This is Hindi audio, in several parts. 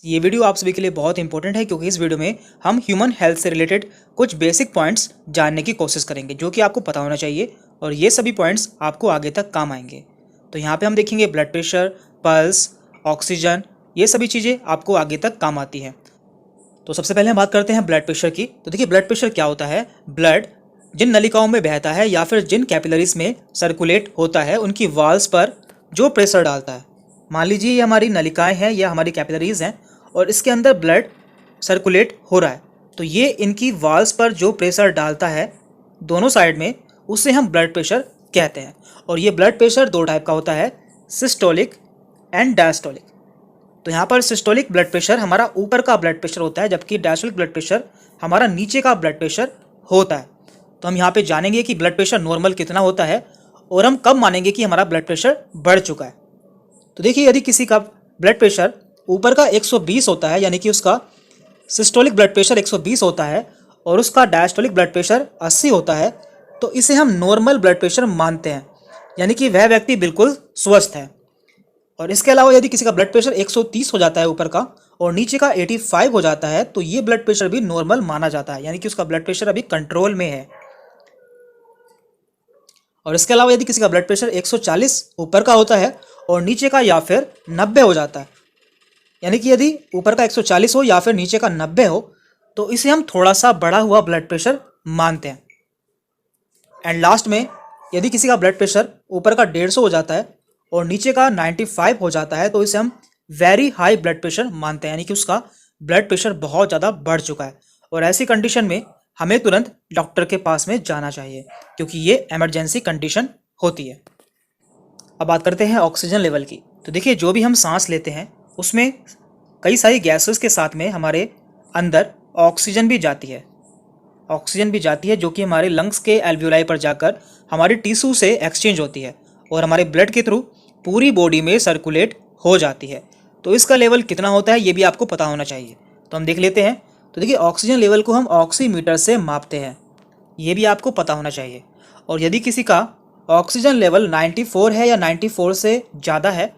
ये वीडियो आप सभी के लिए बहुत इंपॉर्टेंट है क्योंकि इस वीडियो में हम ह्यूमन हेल्थ से रिलेटेड कुछ बेसिक पॉइंट्स जानने की कोशिश करेंगे जो कि आपको पता होना चाहिए और ये सभी पॉइंट्स आपको आगे तक काम आएंगे। तो यहाँ पे हम देखेंगे ब्लड प्रेशर, पल्स, ऑक्सीजन, ये सभी चीज़ें आपको आगे तक काम आती हैं। तो सबसे पहले हम बात करते हैं ब्लड प्रेशर की। तो देखिए ब्लड प्रेशर क्या होता है। ब्लड जिन नलिकाओं में बहता है या फिर जिन कैपिलरीज में सर्कुलेट होता है उनकी वॉल्स पर जो प्रेशर डालता है। मान लीजिए ये हमारी नलिकाएं हैं या हमारी कैपिलरीज हैं और इसके अंदर ब्लड सर्कुलेट हो रहा है, तो ये इनकी वॉल्स पर जो प्रेशर डालता है दोनों साइड में, उसे हम ब्लड प्रेशर कहते हैं। और ये ब्लड प्रेशर दो टाइप का होता है, सिस्टोलिक एंड डायस्टोलिक। तो यहाँ पर सिस्टोलिक ब्लड प्रेशर हमारा ऊपर का ब्लड प्रेशर होता है, जबकि डायस्टोलिक ब्लड प्रेशर हमारा नीचे का ब्लड प्रेशर होता है। तो हम यहाँ पे जानेंगे कि ब्लड प्रेशर नॉर्मल कितना होता है और हम कब मानेंगे कि हमारा ब्लड प्रेशर बढ़ चुका है। तो देखिए यदि किसी का ब्लड प्रेशर ऊपर का 120 होता है, यानी कि उसका सिस्टोलिक ब्लड प्रेशर 120 होता है और उसका डायस्टोलिक ब्लड प्रेशर 80 होता है, तो इसे हम नॉर्मल ब्लड प्रेशर मानते हैं, यानी कि वह व्यक्ति बिल्कुल स्वस्थ है। और इसके अलावा यदि किसी का ब्लड प्रेशर 130 हो जाता है ऊपर का और नीचे का 85 हो जाता है, तो ये ब्लड प्रेशर भी नॉर्मल माना जाता है, यानी कि उसका ब्लड प्रेशर अभी कंट्रोल में है। और इसके अलावा यदि किसी का ब्लड प्रेशर 140 ऊपर का होता है और नीचे का या फिर 90 हो जाता है, यानी कि यदि ऊपर का 140 हो या फिर नीचे का 90 हो, तो इसे हम थोड़ा सा बढ़ा हुआ ब्लड प्रेशर मानते हैं। एंड लास्ट में यदि किसी का ब्लड प्रेशर ऊपर का 150 हो जाता है और नीचे का 95 हो जाता है, तो इसे हम वेरी हाई ब्लड प्रेशर मानते हैं, यानी कि उसका ब्लड प्रेशर बहुत ज़्यादा बढ़ चुका है। और ऐसी कंडीशन में हमें तुरंत डॉक्टर के पास में जाना चाहिए क्योंकि ये इमरजेंसी कंडीशन होती है। अब बात करते हैं ऑक्सीजन लेवल की। तो देखिए जो भी हम सांस लेते हैं उसमें कई सारी गैसेस के साथ में हमारे अंदर ऑक्सीजन भी जाती है जो कि हमारे लंग्स के एल्वियोलाई पर जाकर हमारी टिश्यू से एक्सचेंज होती है और हमारे ब्लड के थ्रू पूरी बॉडी में सर्कुलेट हो जाती है। तो इसका लेवल कितना होता है ये भी आपको पता होना चाहिए। तो हम देख लेते हैं। तो देखिए ऑक्सीजन लेवल को हम ऑक्सीमीटर से मापते हैं, ये भी आपको पता होना चाहिए। और यदि किसी का ऑक्सीजन लेवल 94 है या 94 से ज़्यादा है,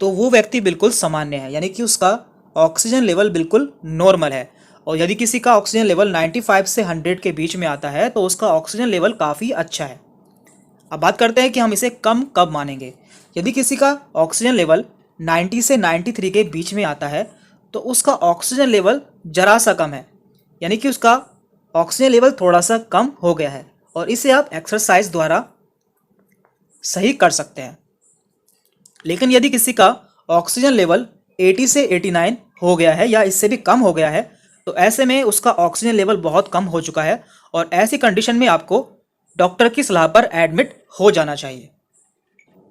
तो वो व्यक्ति बिल्कुल सामान्य है, यानी कि उसका ऑक्सीजन लेवल बिल्कुल नॉर्मल है। और यदि किसी का ऑक्सीजन लेवल 95 से 100 के बीच में आता है, तो उसका ऑक्सीजन लेवल काफ़ी अच्छा है। अब बात करते हैं कि हम इसे कम कब मानेंगे। यदि किसी का ऑक्सीजन लेवल 90 से 93 के बीच में आता है, तो उसका ऑक्सीजन लेवल जरा सा कम है, यानी कि उसका ऑक्सीजन लेवल थोड़ा सा कम हो गया है और इसे आप एक्सरसाइज द्वारा सही कर सकते हैं। लेकिन यदि किसी का ऑक्सीजन लेवल 80 से 89 हो गया है या इससे भी कम हो गया है, तो ऐसे में उसका ऑक्सीजन लेवल बहुत कम हो चुका है और ऐसी कंडीशन में आपको डॉक्टर की सलाह पर एडमिट हो जाना चाहिए।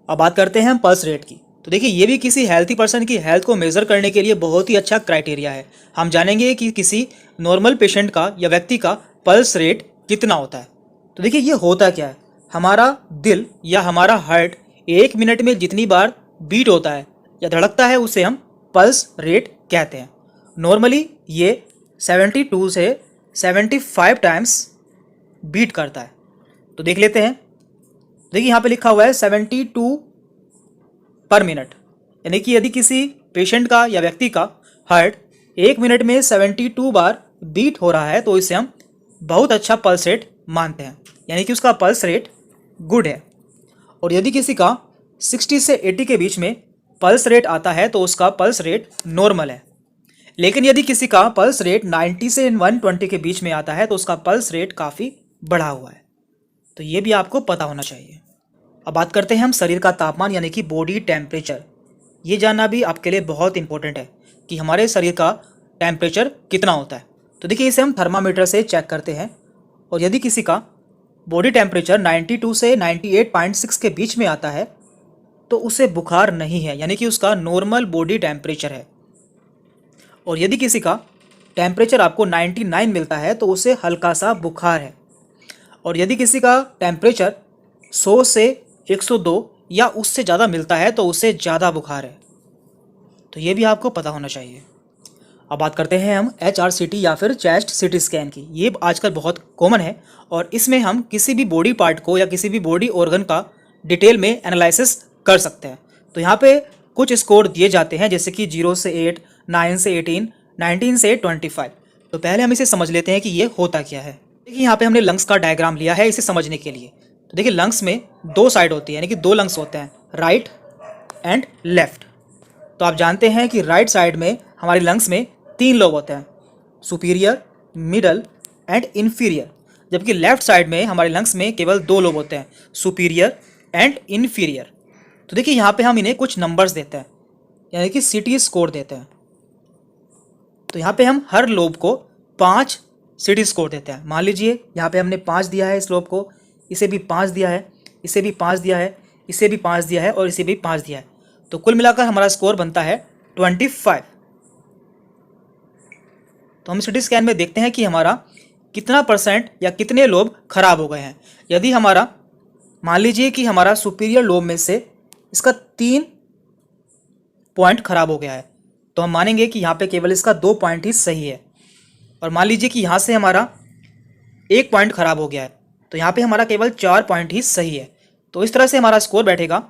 अब बात करते हैं हम पल्स रेट की। तो देखिए ये भी किसी हेल्थी पर्सन की हेल्थ को मेज़र करने के लिए बहुत ही अच्छा क्राइटेरिया है। हम जानेंगे कि किसी नॉर्मल पेशेंट का या व्यक्ति का पल्स रेट कितना होता है। तो देखिए ये होता क्या है, हमारा दिल या हमारा हार्ट 1 मिनट में जितनी बार बीट होता है या धड़कता है उसे हम पल्स रेट कहते हैं। नॉर्मली ये 72 से 75 टाइम्स बीट करता है। तो देख लेते हैं। देखिए यहाँ पे लिखा हुआ है 72 पर मिनट, यानी कि यदि किसी पेशेंट का या व्यक्ति का हार्ट 1 मिनट में 72 बार बीट हो रहा है, तो इसे हम बहुत अच्छा पल्स रेट मानते हैं, यानी कि उसका पल्स रेट गुड है। और यदि किसी का 60 से 80 के बीच में पल्स रेट आता है, तो उसका पल्स रेट नॉर्मल है। लेकिन यदि किसी का पल्स रेट 90 से 120 के बीच में आता है, तो उसका पल्स रेट काफ़ी बढ़ा हुआ है। तो ये भी आपको पता होना चाहिए। अब बात करते हैं हम शरीर का तापमान, यानी कि बॉडी टेम्परेचर। ये जानना भी आपके लिए बहुत इंपॉर्टेंट है कि हमारे शरीर का टेम्परेचर कितना होता है। तो देखिए इसे हम थर्मामीटर से चेक करते हैं और यदि किसी का बॉडी टेम्परेचर 92 से 98.6 के बीच में आता है, तो उसे बुखार नहीं है, यानी कि उसका नॉर्मल बॉडी टेम्परेचर है। और यदि किसी का टेम्परेचर आपको 99 मिलता है, तो उसे हल्का सा बुखार है। और यदि किसी का टेम्परेचर 100 से 102 या उससे ज़्यादा मिलता है, तो उसे ज़्यादा बुखार है। तो ये भी आपको पता होना चाहिए। अब बात करते हैं हम HRCT या फिर चेस्ट सीटी स्कैन की। ये आजकल बहुत कॉमन है और इसमें हम किसी भी बॉडी पार्ट को या किसी भी बॉडी ऑर्गन का डिटेल में एनालिसिस कर सकते हैं। तो यहाँ पे कुछ स्कोर दिए जाते हैं, जैसे कि 0 से 8, 9 से 18, 19 से 25। तो पहले हम इसे समझ लेते हैं कि ये होता क्या है। देखिए यहाँ पे हमने लंग्स का डायग्राम लिया है इसे समझने के लिए। तो देखिए लंग्स में दो साइड होती है, यानी कि दो लंग्स होते हैं, राइट एंड लेफ्ट। तो आप जानते हैं कि राइट साइड में हमारे लंग्स में 3 लोब होते हैं, सुपीरियर, मिडल एंड इन्फीरियर। जबकि लेफ्ट साइड में हमारे लंग्स में केवल 2 लोब होते हैं, सुपीरियर एंड इन्फीरियर। तो देखिए यहाँ पे हम इन्हें कुछ नंबर्स देते हैं, यानी कि सीटी स्कोर देते हैं। तो यहाँ पे हम हर लोब को 5 सीटी स्कोर देते हैं। मान लीजिए यहाँ पे हमने 5 दिया है इस लोब को, इसे भी 5 दिया है, इसे भी 5 दिया है, इसे भी 5 दिया है और इसे भी 5 दिया है। तो कुल मिलाकर हमारा स्कोर बनता है 25। तो हम सिटी स्कैन में देखते हैं कि हमारा कितना परसेंट या कितने लोब खराब हो गए हैं। यदि हमारा मान लीजिए कि हमारा सुपीरियर लोब में से इसका 3 पॉइंट खराब हो गया है, तो हम मानेंगे कि यहाँ पे केवल इसका 2 पॉइंट ही सही है। और मान लीजिए कि यहाँ से हमारा 1 पॉइंट खराब हो गया है, तो यहाँ पे हमारा केवल 4 पॉइंट ही सही है। तो इस तरह से हमारा स्कोर बैठेगा,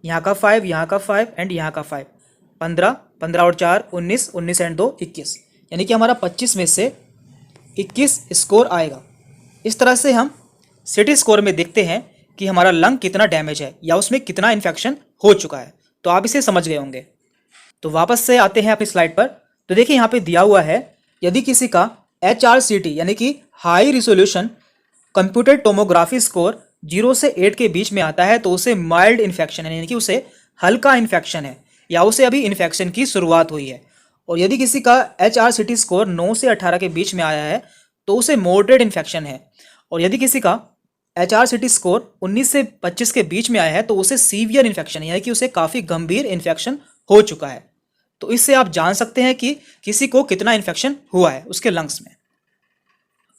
यहाँ का 5, यहाँ का 5 एंड यहाँ का 5, 15, 15 और 4 19, 19 एंड 2 21, यानी कि हमारा 25 में से 21 स्कोर आएगा। इस तरह से हम सिटी स्कोर में देखते हैं कि हमारा लंग कितना डैमेज है या उसमें कितना इन्फेक्शन हो चुका है। तो आप इसे समझ गए होंगे। तो वापस से आते हैं अपनी स्लाइड पर। तो देखिए यहाँ पे दिया हुआ है, यदि किसी का HRCT यानी कि high resolution computer tomography score 0 से 8 के बीच में आता है, तो उसे माइल्ड इन्फेक्शन है, यानी कि उसे हल्का इन्फेक्शन है या उसे अभी इन्फेक्शन की शुरुआत हुई है। और यदि किसी का HRCT स्कोर 9 से 18 के बीच में आया है, तो उसे मॉडरेट इन्फेक्शन है। और यदि किसी का HRCT स्कोर 19 से 25 के बीच में आया है, तो उसे सीवियर इन्फेक्शन है, यानी कि उसे काफ़ी गंभीर इन्फेक्शन हो चुका है। तो इससे आप जान सकते हैं कि किसी को कितना इन्फेक्शन हुआ है उसके लंग्स में।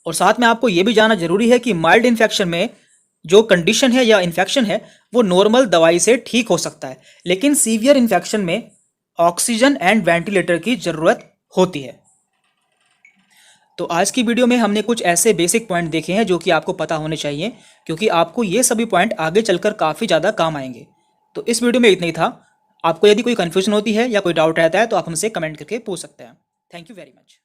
और साथ में आपको यह भी जानना जरूरी है कि माइल्ड इन्फेक्शन में जो कंडीशन है या इन्फेक्शन है वो नॉर्मल दवाई से ठीक हो सकता है, लेकिन सीवियर इन्फेक्शन में ऑक्सीजन एंड वेंटिलेटर की ज़रूरत होती है। तो आज की वीडियो में हमने कुछ ऐसे बेसिक पॉइंट देखे हैं जो कि आपको पता होने चाहिए, क्योंकि आपको ये सभी पॉइंट आगे चलकर काफ़ी ज़्यादा काम आएंगे। तो इस वीडियो में इतना ही था। आपको यदि कोई कन्फ्यूजन होती है या कोई डाउट रहता है तो आप हमसे कमेंट करके पूछ सकते हैं। Thank you very much.